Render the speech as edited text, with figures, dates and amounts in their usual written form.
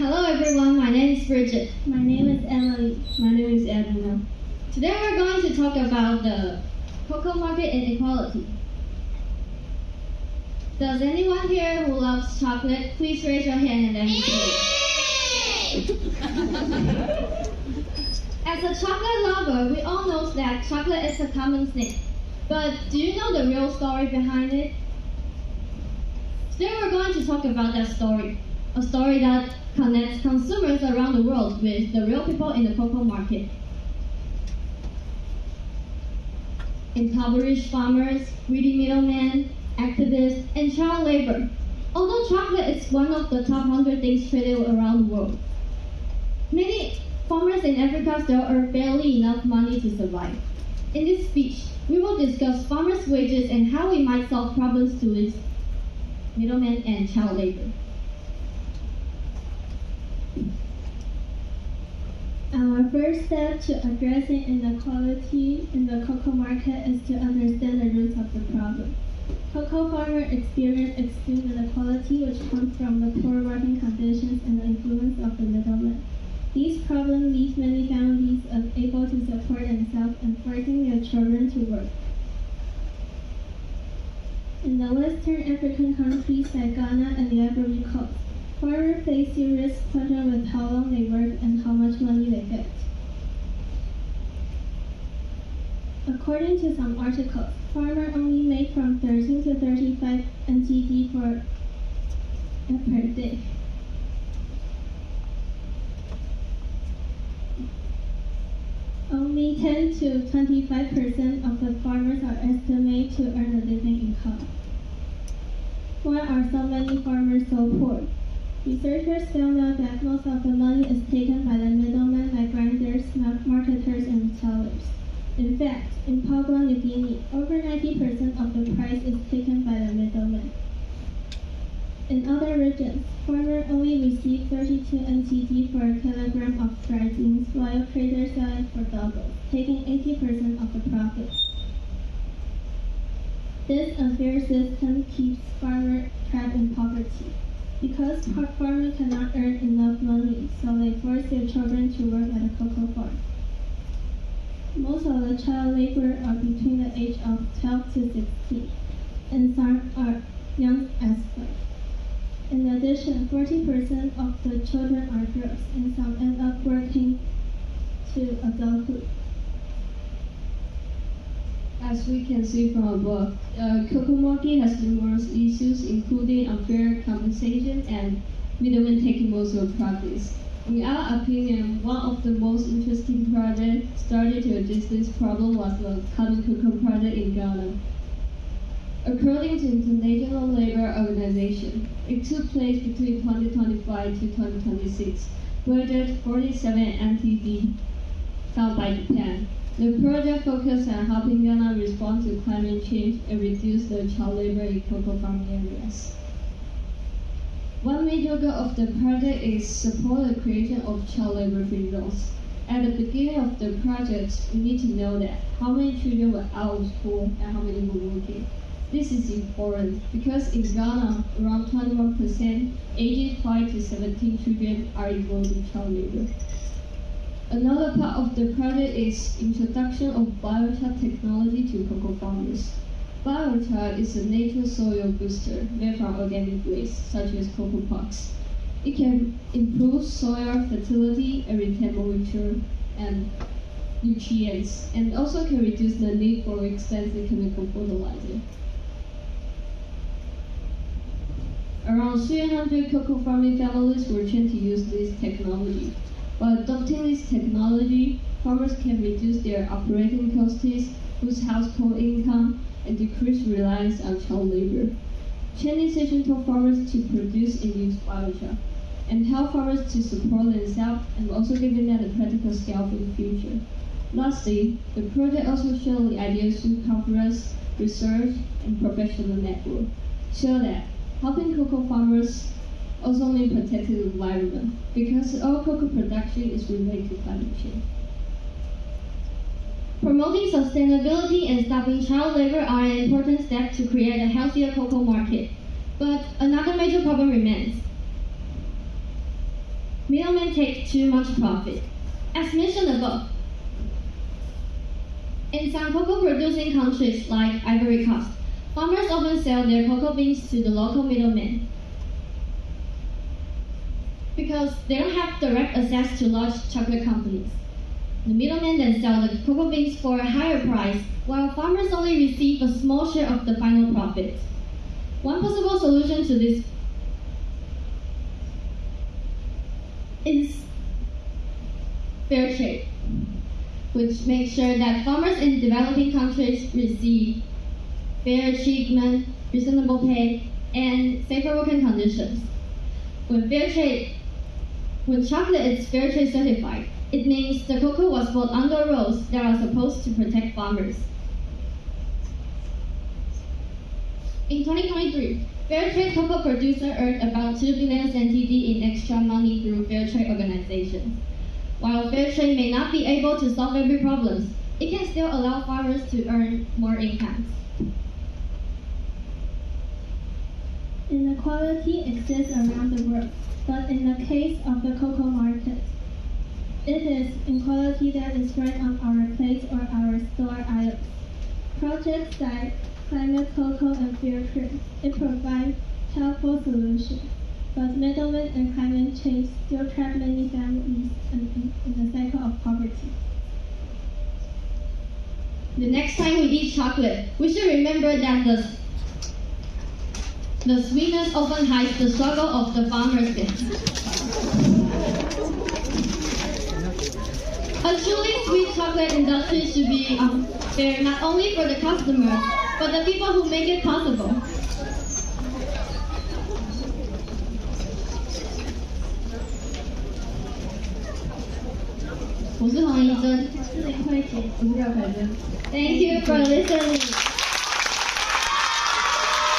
Hello everyone, my name is Bridget. My name is Emily. My name is Edna. Today we're going to talk about the cocoa market and equality. Does anyone here who loves chocolate, please raise your hand and let me see it. As a chocolate lover, we all know that chocolate is a common thing. But do you know the real story behind it? Today we're going to talk about that story. A story that connects consumers around the world with the real people in the cocoa market. Impoverished farmers, greedy middlemen, activists, and child labor. Although chocolate is one of the top 100 things traded around the world, many farmers in Africa still earn barely enough money to survive. In this speech, we will discuss farmers' wages and how we might solve problems to its middlemen and child labor. Our first step to addressing inequality in the cocoa market is to understand the roots of the problem. Cocoa farmers experience extreme inequality, which comes from the poor working conditions and the influence of the middlemen. These problems leave many families unable to support themselves and forcing their children to work. In the Western African countries like Ghana and the Ivory Coast, farmers face serious pressure with how long they work and how much money they get. According to some articles, farmers only make from 13 to 35 NTD per day. Only 10 to 25% of the farmers are estimated to earn a living income. Why are so many farmers so poor? Researchers found out that most of the money is taken by the middlemen like grinders, marketers, and retailers. In fact, in Papua New Guinea, over 90% of the price is taken by the middlemen. In other regions, farmers only receive 32 NTD for a kilogram of dried beans, while traders sell it for double, taking 80% of the profits. This unfair system keeps farmers trapped in poverty. Because farmers cannot earn enough money, so they force their children to work at a cocoa farm. Most of the child labor are between the age of 12 to 16, and some are young as well. In addition, 40% of the children are girls, and some end up working to adulthood. As we can see from above, the cocoa market has numerous issues, including unfair compensation and middlemen taking most of the profits. In our opinion, one of the most interesting projects started to address this problem was the Cotton Cocoa Project in Ghana. According to International Labour Organization, it took place between 2025 to 2026, budget 47 NTD, found by Japan. The project focused on helping Ghana respond to climate change and reduce the child labor in cocoa farming areas. One major goal of the project is support the creation of child labor-free zones. At the beginning of the project, we need to know that how many children were out of school and how many were working. This is important because in Ghana, around 21% ages 5 to 17 children are involved in child labor. Another part of the project is introduction of biochar technology to cocoa farmers. Biochar is a natural soil booster made from organic waste, such as cocoa pucks. It can improve soil fertility and retain moisture and nutrients, and also can reduce the need for expensive chemical fertilizer. Around 300 cocoa farming families were trained to use this technology. By adopting this technology, farmers can reduce their operating costs, boost household income, and decrease reliance on child labor. Training sessions taught farmers to produce and use biochar, and help farmers to support themselves, and also giving them a practical skill for the future. Lastly, the project also showed the ideas through conference, research, and professional network, show that helping cocoa farmers also means protecting the environment, because all cocoa production is related to climate change. Promoting sustainability and stopping child labor are an important step to create a healthier cocoa market. But another major problem remains. middlemen take too much profit. As mentioned above, in some cocoa-producing countries like Ivory Coast, farmers often sell their cocoa beans to the local middlemen because they don't have direct access to large chocolate companies. The middlemen then sell the cocoa beans for a higher price, while farmers only receive a small share of the final profit. One possible solution to this is fair trade, which makes sure that farmers in developing countries receive fair treatment, reasonable pay, and safer working conditions. When chocolate is fair trade certified, it means the cocoa was bought under rules that are supposed to protect farmers. In 2023, fair trade cocoa producers earned about 2 billion NTD in extra money through fair trade organizations. While fair trade may not be able to solve every problem, it can still allow farmers to earn more income. Inequality exists around the world, but in the case of the cocoa market, it is inequality that is right on our plates or our store aisles. Projects like Climate Cocoa and Fair Trade, it provides helpful solutions, but middlemen and climate change still trap many families in the cycle of poverty. The next time we eat chocolate, we should remember that the sweetness often hides the struggle of the farmers. A truly sweet chocolate industry should be fair not only for the customer, but the people who make it possible. 我是黄怡珍，我是林慧杰，我是廖凯珍。 Thank you for listening.